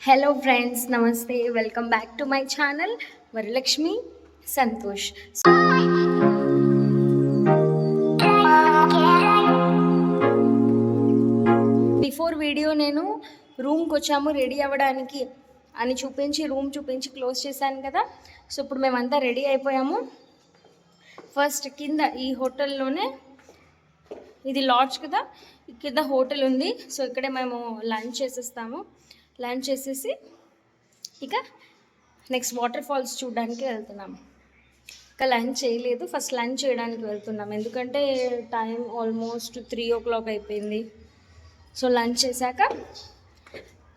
Hello friends, నమస్తే. Welcome back to my channel Varalakshmi Santosh. Before video నేను రూమ్కి వచ్చాము రెడీ అవ్వడానికి అని రూమ్ చూపించి క్లోజ్ చేశాను కదా. సో ఇప్పుడు మేమంతా రెడీ అయిపోయాము. ఫస్ట్ కింద ఈ హోటల్లోనే, ఇది లాడ్జ్ కదా, కింద హోటల్ ఉంది. సో ఇక్కడే మేము లంచ్ చేసేస్తాము. లంచ్ చేసేసి ఇక నెక్స్ట్ వాటర్ ఫాల్స్ చూడడానికి వెళ్తున్నాము. ఇంకా లంచ్ చేయలేదు, ఫస్ట్ లంచ్ చేయడానికి వెళ్తున్నాం. ఎందుకంటే టైం ఆల్మోస్ట్ 3 o'clock అయిపోయింది. సో లంచ్ చేశాక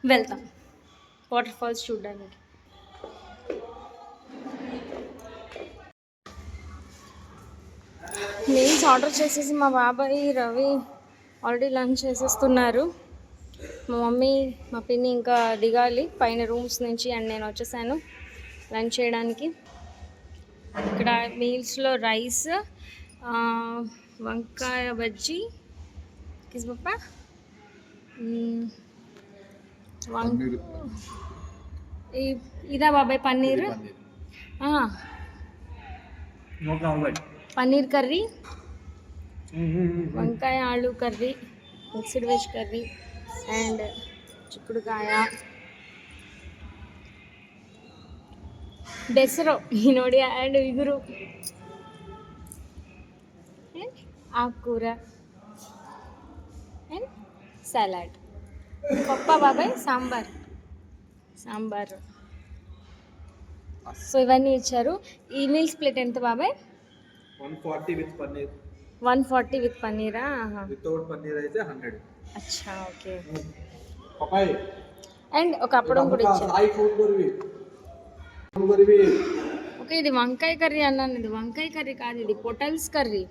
వెళ్తాం వాటర్ ఫాల్స్ చూడడానికి. మీల్స్ ఆర్డర్ చేసేసి మా బాబాయ్ రవి ఆల్రెడీ లంచ్ చేసేస్తున్నారు. మా మమ్మీ మా పిన్ని ఇంకా దిగాలి పైన రూమ్స్ నుంచి, అండ్ నేను వచ్చేసాను లంచ్ చేయడానికి. ఇక్కడ మీల్స్లో రైస్, వంకాయ బజ్జీ, కిస్బప్ప, ఇదా బాబాయ్ పన్నీర్, పన్నీర్ కర్రీ, వంకాయ ఆలు curry, mixed veg curry and చిక్కుడుకాయ, బెసరు ఈ నోడి అండ్ ఇగురు అండ్ ఆకుకూర అండ్ సలాడ్, పప్ప బాబాయ్ సాంబార్. సో ఇవన్నీ ఇచ్చారు. ఈ మీల్స్ ప్లేట్ ఎంత బాబాయ్? 140 విత్ పన్నీర్. 140 విత్ పన్నీరా? వితౌట్ పన్నీర్ అయితే 100. అచ్చా, ఓకే. పపాయ్ అండ్ ఒక అప్పడం కూడా ఇచ్చారు. ఓకే, ఇది వంకాయ కర్రీ అన్నాను. ఇది వంకాయ కర్రీ కాదు, ఇది పొటల్స్ కర్రీ.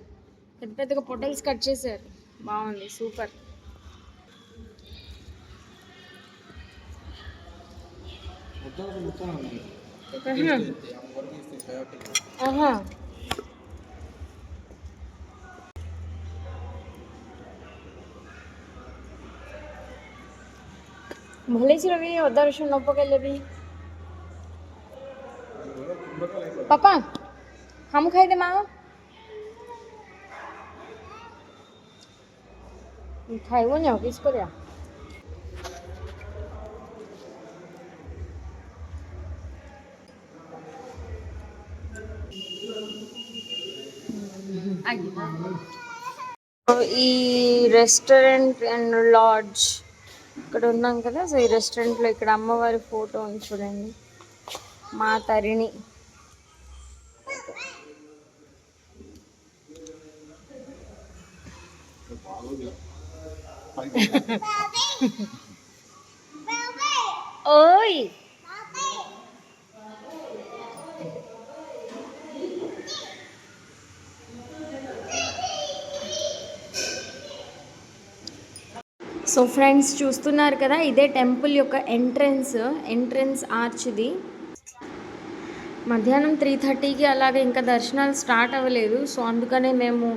పెద్ద పెద్దగా పొటల్స్ కట్ చేశారు. బాగుంది, సూపర్. ఆహా, भले से रवि उधर से नब्बे के लिए भी पापा हम खाई दे माँ खाई वो नहीं किसको दिया? ఈ రెస్టారెంట్ అండ్ లాడ్జ్ ఇక్కడ ఉన్నాం కదా. సో ఈ రెస్టారెంట్లో ఇక్కడ అమ్మవారి ఫోటో ఉంది చూడండి, మా తరిణి. ఓయ్ సో ఫ్రెండ్స్ చూస్తున్నారు కదా, ఇదే టెంపుల్ యొక్క ఎంట్రన్స్ ఆర్చ్. ఇది మధ్యాహ్నం 3:30కి అలాగే ఇంకా దర్శనాలు స్టార్ట్ అవ్వలేదు. సో అందుకనే మేము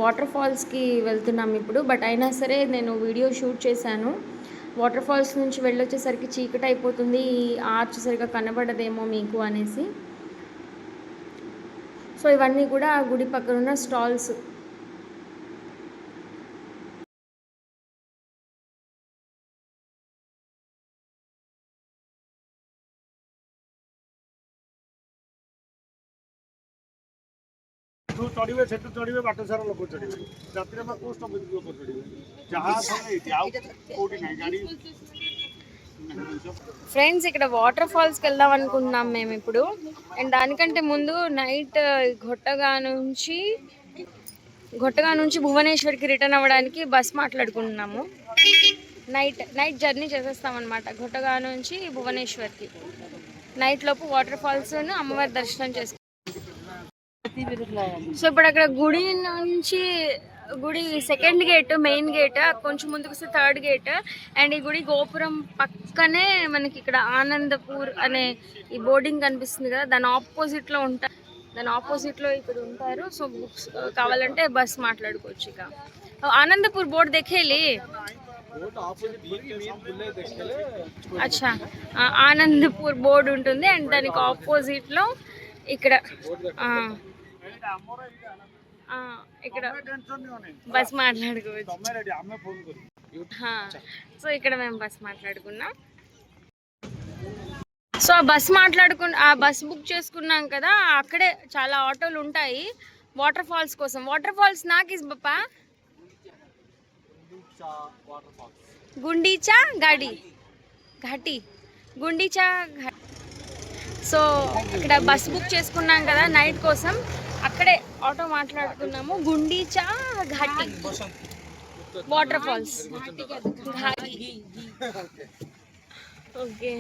వాటర్ ఫాల్స్కి వెళ్తున్నాం ఇప్పుడు. బట్ అయినా సరే నేను వీడియో షూట్ చేశాను. వాటర్ ఫాల్స్ నుంచి వెళ్ళొచ్చేసరికి చీకటి అయిపోతుంది, ఈ ఆర్చ్ సరిగా కనబడదేమో మీకు అనేసి. సో ఇవన్నీ కూడా ఆ గుడి పక్కన ఉన్న స్టాల్స్. ଚଢିବେ ସେଠୁ ଚଢିବେ, ବାଟ ସାରା ଲୋକ ଚଢିବେ, ରାତିରେ ବା କୋଉ ଷ୍ଟପେଜ ଲୋକ ଚଢିବେ, ଯାହା ଆଉ କୋଉଠି ନାହିଁ ଗାଡ଼ି. ఫ్రెండ్స్ ఇక్కడ వాటర్ ఫాల్స్కి వెళ్దాం అనుకుంటున్నాం మేము ఇప్పుడు. అండ్ దానికంటే ముందు నైట్ ఘొట్టగా నుంచి భువనేశ్వర్కి రిటర్న్ అవ్వడానికి బస్ మాట్లాడుకుంటున్నాము. నైట్ జర్నీ చేసేస్తామన్నమాట ఘొట్టగా నుంచి భువనేశ్వర్కి. నైట్ లోపు వాటర్ ఫాల్స్ అమ్మవారి దర్శనం చేసుకుంటాం. సో ఇప్పుడు అక్కడ గుడి సెకండ్ గేట్, మెయిన్ గేట్, కొంచెం ముందుకు వస్తే థర్డ్ గేట్. అండ్ ఈ గుడి గోపురం పక్కనే మనకి ఇక్కడ ఆనందపూర్ అనే ఈ బోర్డింగ్ కనిపిస్తుంది కదా, దాని ఆపోజిట్లో ఇక్కడ ఉంటారు. సో బుక్స్ కావాలంటే బస్ మాట్లాడుకోవచ్చు. ఇక आनंदपुर बोर्ड देखेली। अच्छा ఆనందపూర్ బోర్డు ఉంటుంది అండ్ దానికి ఆపోజిట్లో ఇక్కడ ఇక్కడ బస్ మాట్లాడుకోవచ్చు. సో ఇక్కడ మేము బస్ మాట్లాడుకున్నాం. సో ఆ బస్ బుక్ చేసుకున్నాం కదా, అక్కడే చాలా ఆటోలు ఉంటాయి వాటర్ ఫాల్స్ కోసం. వాటర్ ఫాల్స్ నాకిస్ బప్పా గుండీచా ఘాటి గుండీచా. సో ఇక్కడ బస్ బుక్ చేసుకున్నాం కదా నైట్ కోసం, అక్కడే ఆటో మాట్లాడుకున్నాము. Gundicha Ghati waterfalls. Okay.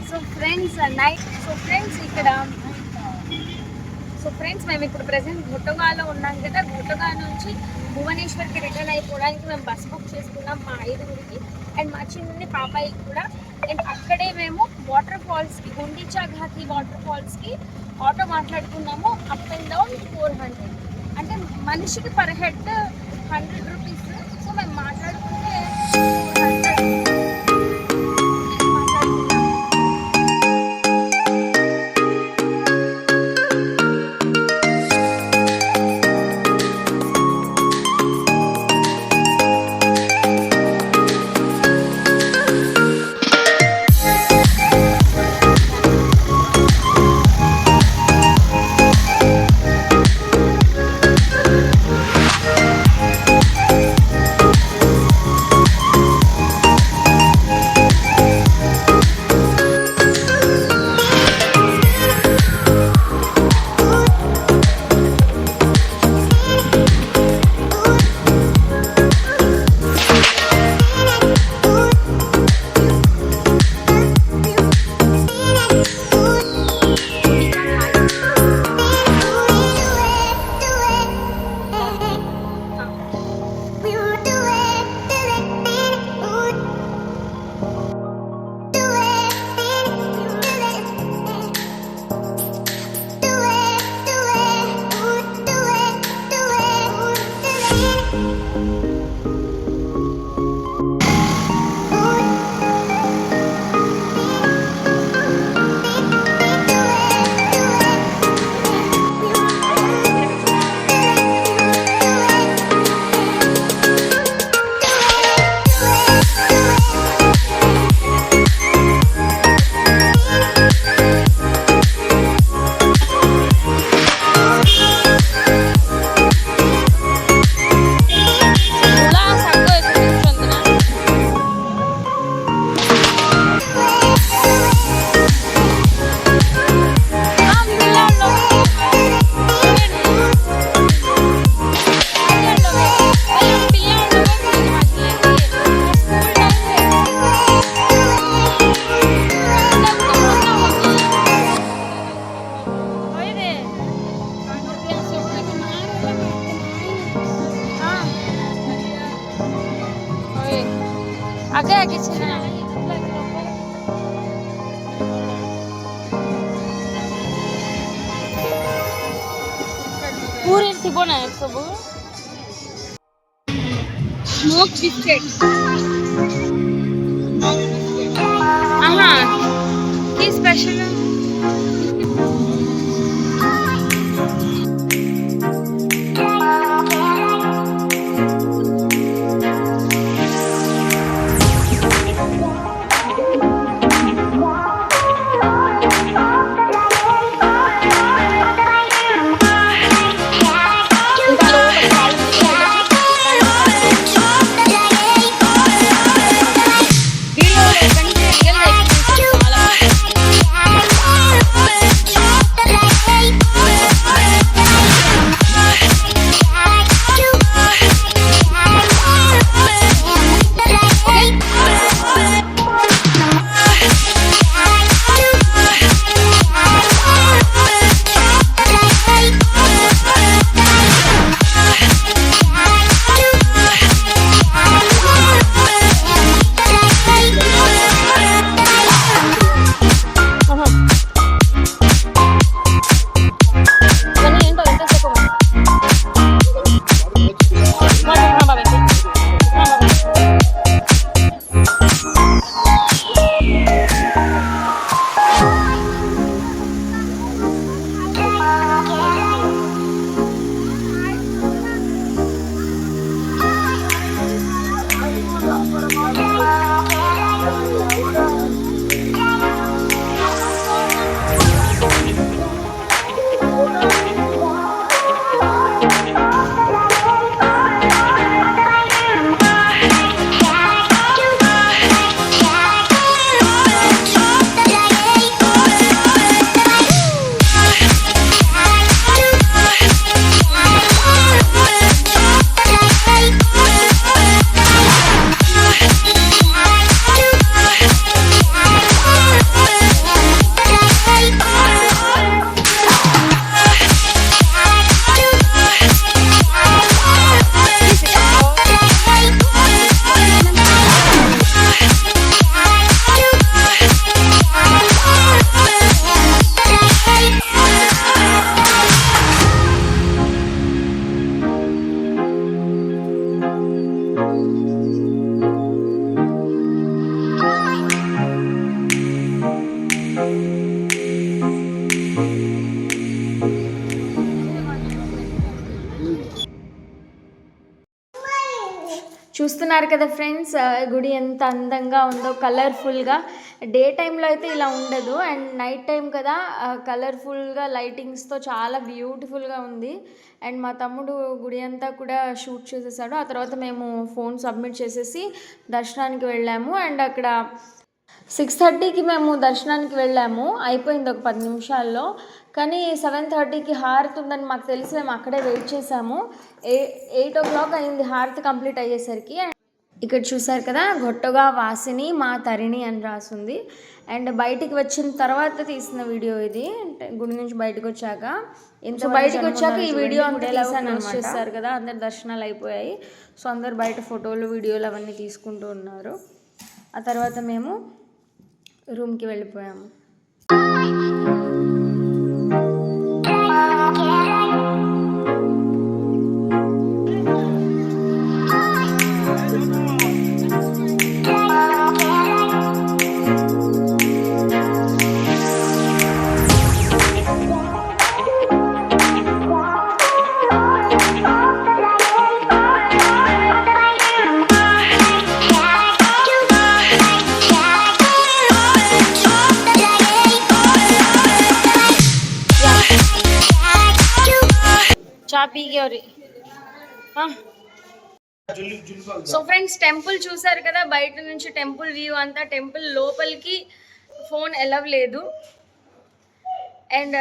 So friends మేము ఇప్పుడు ప్రెసెంట్ ఘొట్టగాలో ఉన్నాం కదా. ఘొట్టగా నుంచి భువనేశ్వర్కి రిటర్న్ అయిపోవడానికి మేము బస్ బుక్ చేసుకున్నాం మా 5గురికి అండ్ మా చిన్ని పాపాయికి కూడా. అండ్ అక్కడే మేము water ఫాల్స్కి, Gundicha Ghati water ఫాల్స్కి auto మాట్లాడుకున్నాము. అప్ అండ్ డౌన్ 400, అంటే మనిషికి పర్ హెడ్ 100 రూపీస్. సో మేము మాట్లాడుకుంటే 400. पूरे सिबो ना एक सब स्मोक बिस्किट आहा की स्पेशल చూస్తున్నారు కదా ఫ్రెండ్స్, గుడి ఎంత అందంగా ఉందో, కలర్ఫుల్గా. డే టైంలో అయితే ఇలా ఉండదు, అండ్ నైట్ టైం కదా కలర్ఫుల్గా లైటింగ్స్తో చాలా బ్యూటిఫుల్గా ఉంది. అండ్ మా తమ్ముడు గుడి అంతా కూడా షూట్ చేసేసాడు. ఆ తర్వాత మేము ఫోన్ సబ్మిట్ చేసేసి దర్శనానికి వెళ్ళాము. అండ్ అక్కడ 6:30కి మేము దర్శనానికి వెళ్ళాము, అయిపోయింది ఒక 10 నిమిషాల్లో. కానీ 7:30కి హారతి ఉందని మాకు తెలిసి మేము అక్కడే వెయిట్ చేసాము. 8 o'clock అయింది హారతి కంప్లీట్ అయ్యేసరికి. ఇక్కడ చూసారు కదా, గొట్టగా వాసిని మా తరిణి అని రాసింది. అండ్ బయటికి వచ్చిన తర్వాత తీసిన వీడియో ఇది, గుడి నుంచి బయటకు వచ్చాక. ఇంత బయటకు వచ్చాక ఈ వీడియో అంతా చేస్తారు కదా, అందరు దర్శనాలు అయిపోయాయి. సో అందరు బయట ఫోటోలు వీడియోలు అవన్నీ తీసుకుంటూ ఉన్నారు. ఆ తర్వాత మేము రూమ్కి వెళ్ళిపోయాము. సో ఫ్రెండ్స్, టెంపుల్ చూసారు కదా, బయట నుంచి టెంపుల్ వ్యూ అంతా. టెంపుల్ లోపలికి ఫోన్ ఎలవ్ లేదు. అండ్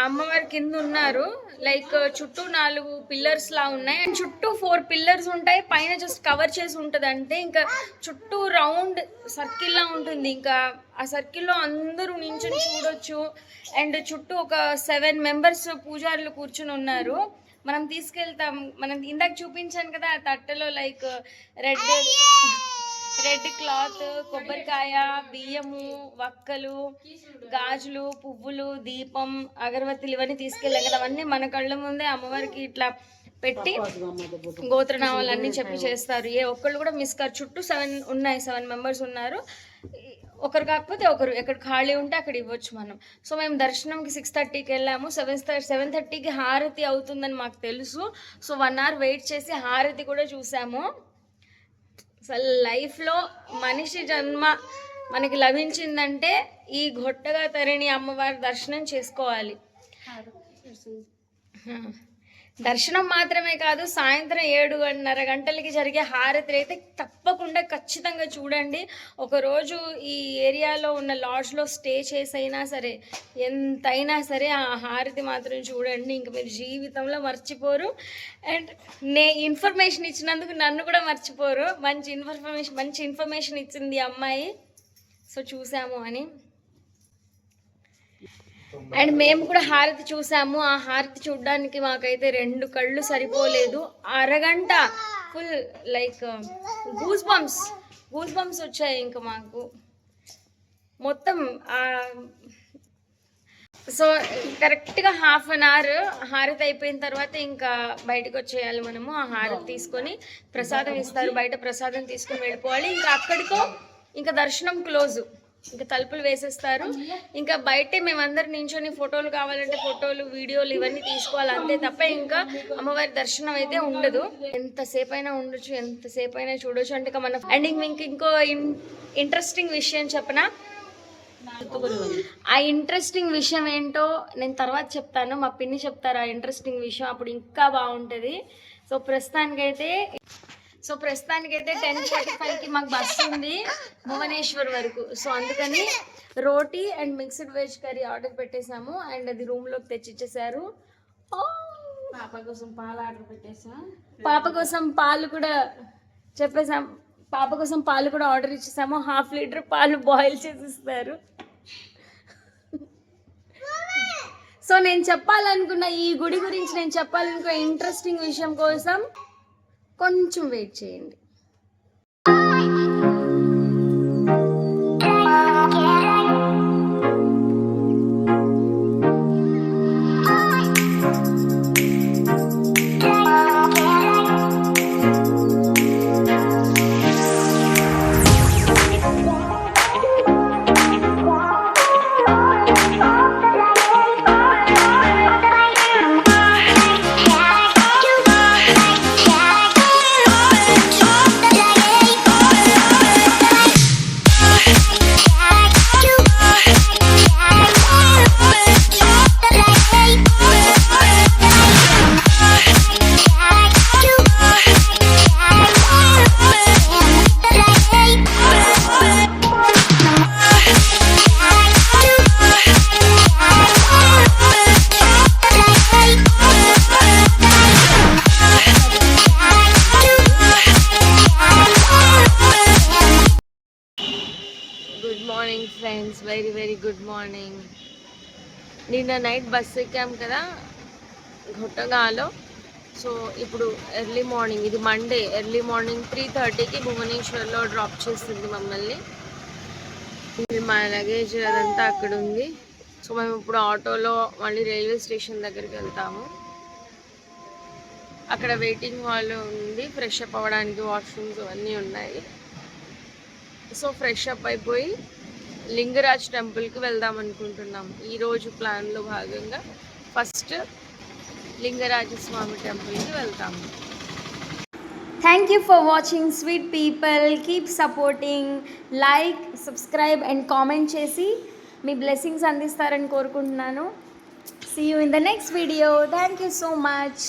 అమ్మవారి కింద ఉన్నారు, లైక్ చుట్టూ 4 పిల్లర్స్ లా ఉన్నాయి. అండ్ చుట్టూ 4 పిల్లర్స్ ఉంటాయి, పైన జస్ట్ కవర్ చేసి ఉంటుంది అంటే. ఇంకా చుట్టూ రౌండ్ సర్కిల్లా ఉంటుంది. ఇంకా ఆ సర్కిల్లో అందరూ నించుని చూడొచ్చు. అండ్ చుట్టూ ఒక 7 members పూజారులు కూర్చుని ఉన్నారు. మనం తీసుకెళ్తాం, మనం ఇందాక చూపించాను కదా ఆ తట్టలో, లైక్ రెడ్ క్లాత్, కొబ్బరికాయ, బియ్యము, వక్కలు, గాజులు, పువ్వులు, దీపం, అగరబత్తులు ఇవన్నీ తీసుకెళ్ళాం కదా. అవన్నీ మన కళ్ళ ముందే అమ్మవారికి ఇట్లా పెట్టి గోత్రనామాలన్నీ చెప్పి చేస్తారు. ఏ ఒక్కళ్ళు కూడా మిస్ కారు. చుట్టూ 7 members ఉన్నారు. ఒకరు కాకపోతే ఒకరు, ఎక్కడ ఖాళీ ఉంటే అక్కడ ఇవ్వచ్చు మనం. సో మేము దర్శనంకి 6:30కి వెళ్ళాము. 7:30కి హారతి అవుతుందని మాకు తెలుసు. సో 1 hour వెయిట్ చేసి హారతి కూడా చూసాము. అసలు లైఫ్లో మనిషి జన్మ మనకి లభించిందంటే ఈ గొట్టగా తరిణి అమ్మవారి దర్శనం చేసుకోవాలి. దర్శనం మాత్రమే కాదు, సాయంత్రం 7:30 గంటలకి జరిగే హారతి అయితే తప్పకుండా ఖచ్చితంగా చూడండి. ఒకరోజు ఈ ఏరియాలో ఉన్న లాడ్జ్లో స్టే చేసైనా సరే, ఎంతైనా సరే ఆ హారతి మాత్రం చూడండి. ఇంక మీరు జీవితంలో మర్చిపోరు. అండ్ ఇన్ఫర్మేషన్ ఇచ్చినందుకు నన్ను కూడా మర్చిపోరు. మంచి ఇన్ఫర్మేషన్ ఇచ్చింది ఈ అమ్మాయి. సో చూసాము అని. అండ్ మేము కూడా హారతి చూసాము. ఆ హారతి చూడడానికి మాకైతే 2 కళ్ళు సరిపోలేదు. అరగంట ఫుల్ లైక్ గూస్ బంప్స్ వచ్చాయి ఇంకా మాకు మొత్తం. సో కరెక్ట్గా 1/2 hour హారతి అయిపోయిన తర్వాత ఇంకా బయటకు వచ్చేయాలి మనము. ఆ హారతి తీసుకొని ప్రసాదం ఇస్తారు, బయట ప్రసాదం తీసుకొని వెళ్ళిపోవాలి. ఇంకా అక్కడితో ఇంకా దర్శనం క్లోజు, ఇంకా తలుపులు వేసేస్తారు. ఇంకా బయటే మేమందరం నించొని ఫోటోలు కావాలంటే ఫోటోలు, వీడియోలు ఇవన్నీ తీసుకోవాలి అంతే తప్ప ఇంకా అమ్మవారి దర్శనం అయితే ఉండదు. ఎంతసేపు అయినా ఉండొచ్చు, ఎంతసేపు అయినా చూడొచ్చు. అంటే మన అండ్ మీకు ఇంకో ఇంట్రెస్టింగ్ విషయం చెప్పనా? ఆ ఇంట్రెస్టింగ్ విషయం ఏంటో నేను తర్వాత చెప్తాను. మా పిన్ని చెప్తారు ఆ ఇంట్రెస్టింగ్ విషయం, అప్పుడు ఇంకా బాగుంటుంది. సో ప్రస్తుతానికైతే 10:45కి మాకు బస్సు ఉంది భువనేశ్వర్ వరకు. సో అందుకని roti and mixed veg curry order పెట్టేశాము. అండ్ అది రూమ్లోకి తెచ్చిచ్చేసారు. పాప కోసం పాలు ఆర్డర్ పెట్టేసా, పాప కోసం పాలు కూడా చెప్పేసాం. పాప కోసం పాలు కూడా ఆర్డర్ ఇచ్చేసాము. 1/2 లీటర్ పాలు బాయిల్ చేసి ఇస్తారు. సో నేను చెప్పాలనుకున్న ఈ గుడి గురించి నేను చెప్పాలనుకున్న ఇంట్రెస్టింగ్ విషయం కోసం కొంచెం వెయిట్ చేయండి. Good morning friends, very very good morning. నిన్న నైట్ బస్ ఎక్కాం కదా ఘొట్టగాలో. సో ఇప్పుడు ఎర్లీ మార్నింగ్, ఇది మండే, ఎర్లీ మార్నింగ్ 3:30కి భువనేశ్వర్లో డ్రాప్ చేస్తుంది మమ్మల్ని. ఇది మా లగేజ్ అదంతా అక్కడ ఉంది. సో మేము ఇప్పుడు ఆటోలో మళ్ళీ రైల్వే స్టేషన్ దగ్గరికి వెళ్తాము. అక్కడ వెయిటింగ్ హాల్ ఉంది, ఫ్రెష్ అప్ అవ్వడానికి వాష్రూమ్స్ అవన్నీ ఉన్నాయి. సో ఫ్రెష్ అప్ అయిపోయి లింగరాజ్ టెంపుల్కి వెళ్దాం అనుకుంటున్నాం. ఈరోజు ప్లాన్లో భాగంగా ఫస్ట్ లింగరాజస్వామి టెంపుల్కి వెళ్తాము. Thank you for watching sweet people. Keep supporting, like, subscribe and comment చేసి మీ బ్లెస్సింగ్స్ అందిస్తారని కోరుకుంటున్నాను. See you in the next video. Thank you so much.